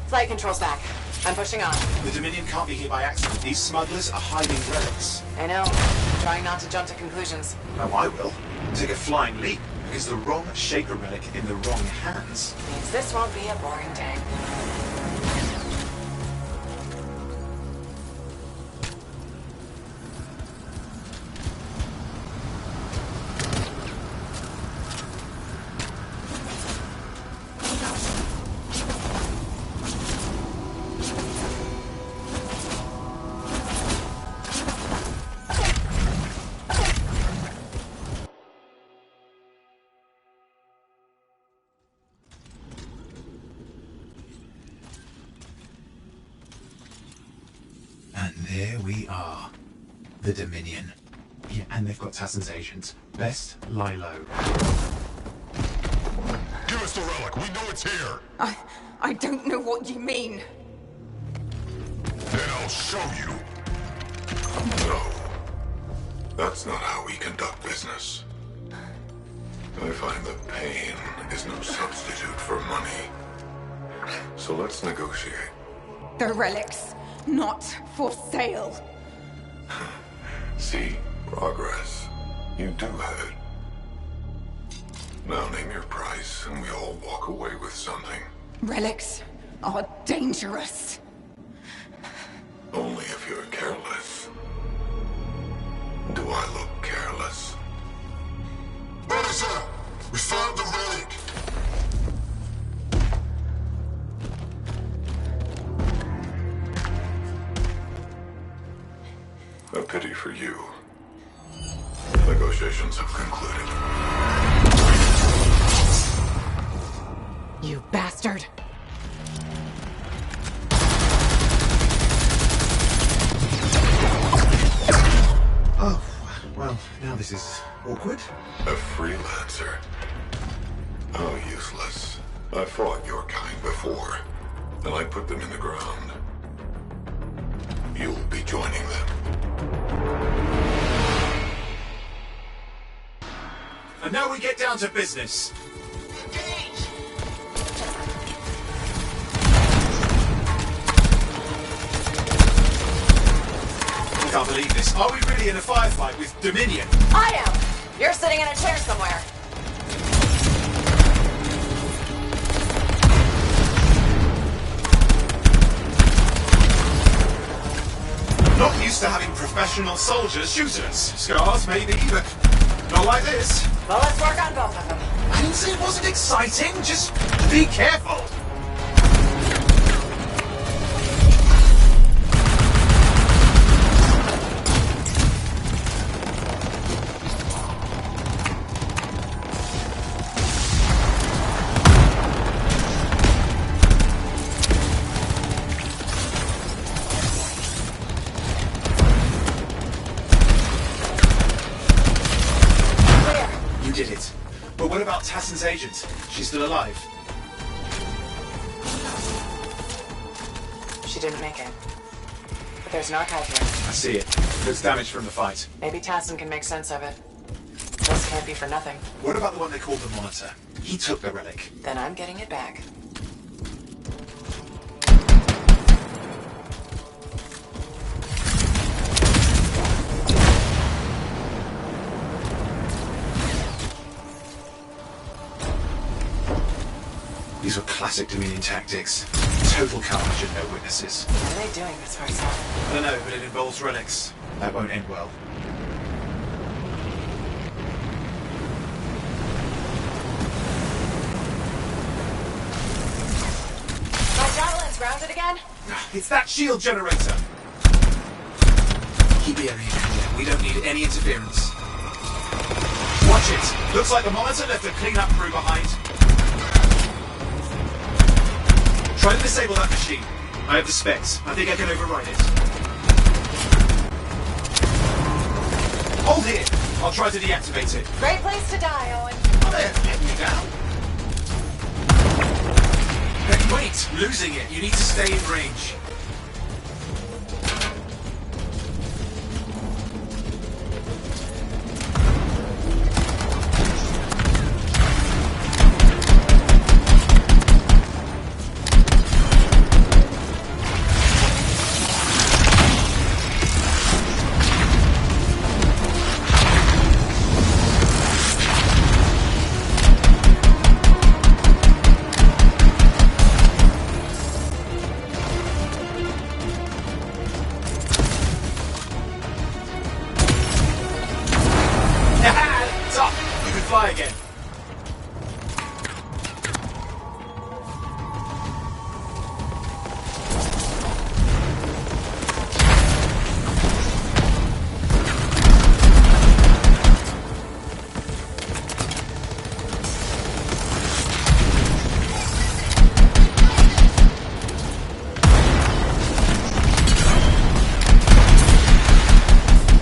Flight control's back. I'm pushing on. The Dominion can't be here by accident. These smugglers are hiding relics. I know. I'm trying not to jump to conclusions. Oh, I will. Take a flying leap. Because the wrong Shaper relic in the wrong hands. Means this won't be a boring day. And there we are. The Dominion. Yeah, and they've got Tassin's agent. Best lie low. Give us the relic. We know it's here. I don't know what you mean. Then I'll show you. No. That's not how we conduct business. I find that pain is no substitute for money. So let's negotiate. The relics, not for sale. See, progress. You do have it. Now name your price, and we all walk away with something. Relics are dangerous. Only if you're careless. Do I look careless? Officer! We found the relic! A pity for you. Negotiations have concluded. You bastard! Oh, well, now this is awkward. A freelancer. How useless. I fought your kind before, and I put them in the ground. You'll be joining them. And now we get down to business. I can't believe this. Are we really in a firefight with Dominion? I am! You're sitting in a chair somewhere. Not used to having professional soldiers shoot us. Scars, maybe, but not like this. Well, let's work on both of them. I didn't say it wasn't exciting. Just be careful. Did it. But what about Tassin's agent? She's still alive. She didn't make it. But there's an archive here. I see it. There's damage from the fight. Maybe Tassin can make sense of it. This can't be for nothing. What about the one they called the Monitor? He took the relic. Then I'm getting it back. These were classic Dominion tactics. Total carnage and no witnesses. What are they doing this far south? I don't know, but it involves relics. That won't end well. My javelin's grounded again? It's that shield generator. Keep the area clear. We don't need any interference. Watch it. Looks like the monitor left a cleanup crew behind. Try to disable that machine. I have the specs. I think I can override it. Hold here. I'll try to deactivate it. Great place to die, Owen. Oh, there. Let me down. Wait. Losing it. You need to stay in range. Fly again.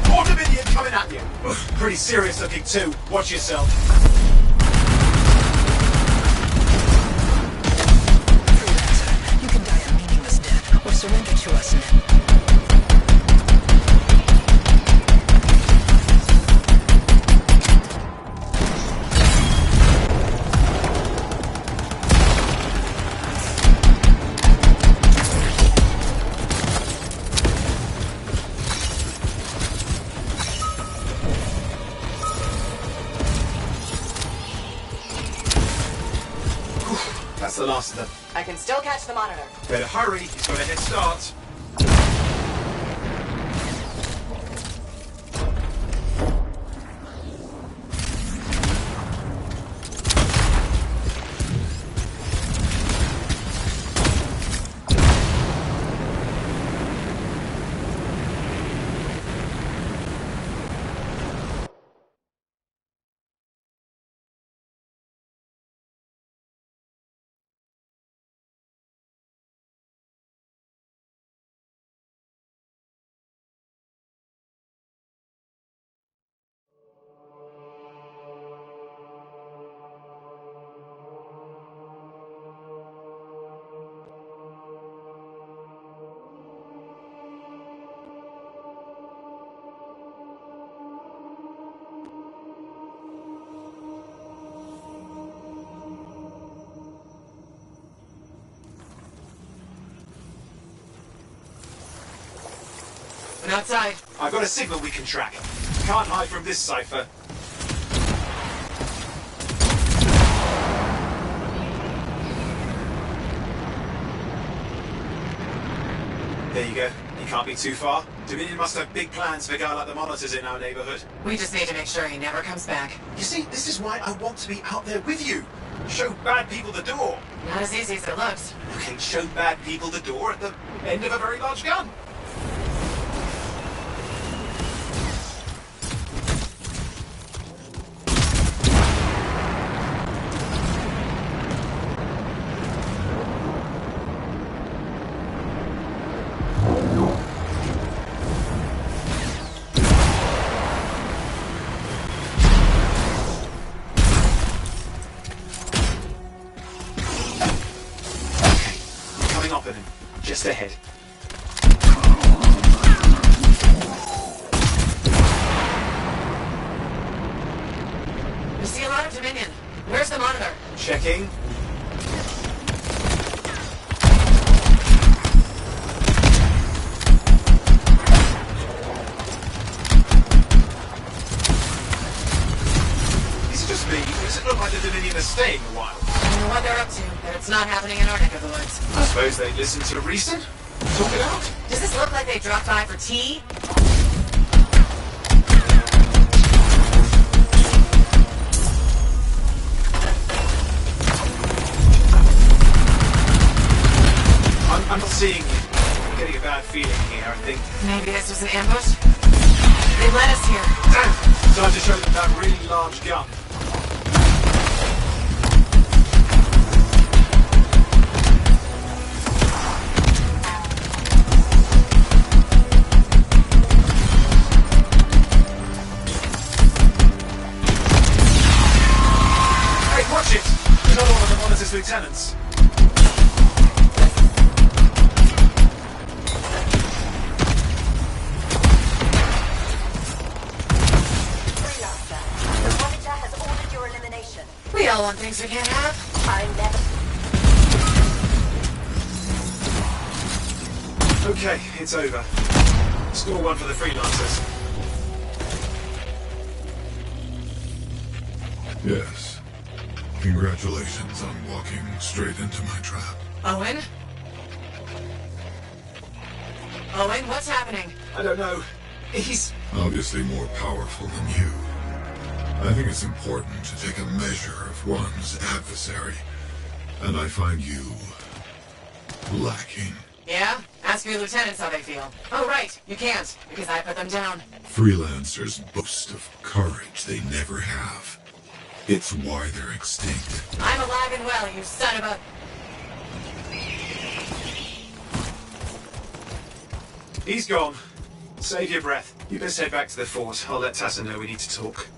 More Dominion coming at you. Pretty serious looking too. Watch yourself. You can die a meaningless death, or surrender to us now. That's the last of them. I can still catch the monitor. Better hurry, he's got a head start. I'm outside. I've got a signal we can track. Can't hide from this cipher. There you go. You can't be too far. Dominion must have big plans for a guy like the monitors in our neighborhood. We just need to make sure he never comes back. You see, this is why I want to be out there with you. Show bad people the door. Not as easy as it looks. Okay, show bad people the door at the end of a very large gun. Just ahead. We see a lot of Dominion. Where's the monitor? Checking. Is it just me? Does it look like the Dominion are staying a while? I don't know what they're up to, but it's not happening in our neck of the woods. I suppose they listen to reason? Talk it out? Does this look like they dropped by for tea? I'm not seeing it. I'm getting a bad feeling here, I think. Maybe this was an ambush? They led us here. Damn! Time to show them that really large gun. Hey, watch it! Another one of the monitor's lieutenants. We all want things we can't have. I never. Okay, it's over. Score one for the freelancers. Yes. Congratulations on walking straight into my trap. Owen? Owen, what's happening? I don't know. He's Obviously more powerful than you. I think it's important to take a measure of one's adversary, and I find you lacking. Yeah? Ask your lieutenants how they feel. Oh, right. You can't, because I put them down. Freelancers boast of courage they never have. It's why they're extinct. I'm alive and well, you son of a... He's gone. Save your breath. You best head back to the fort. I'll let Tassa know we need to talk.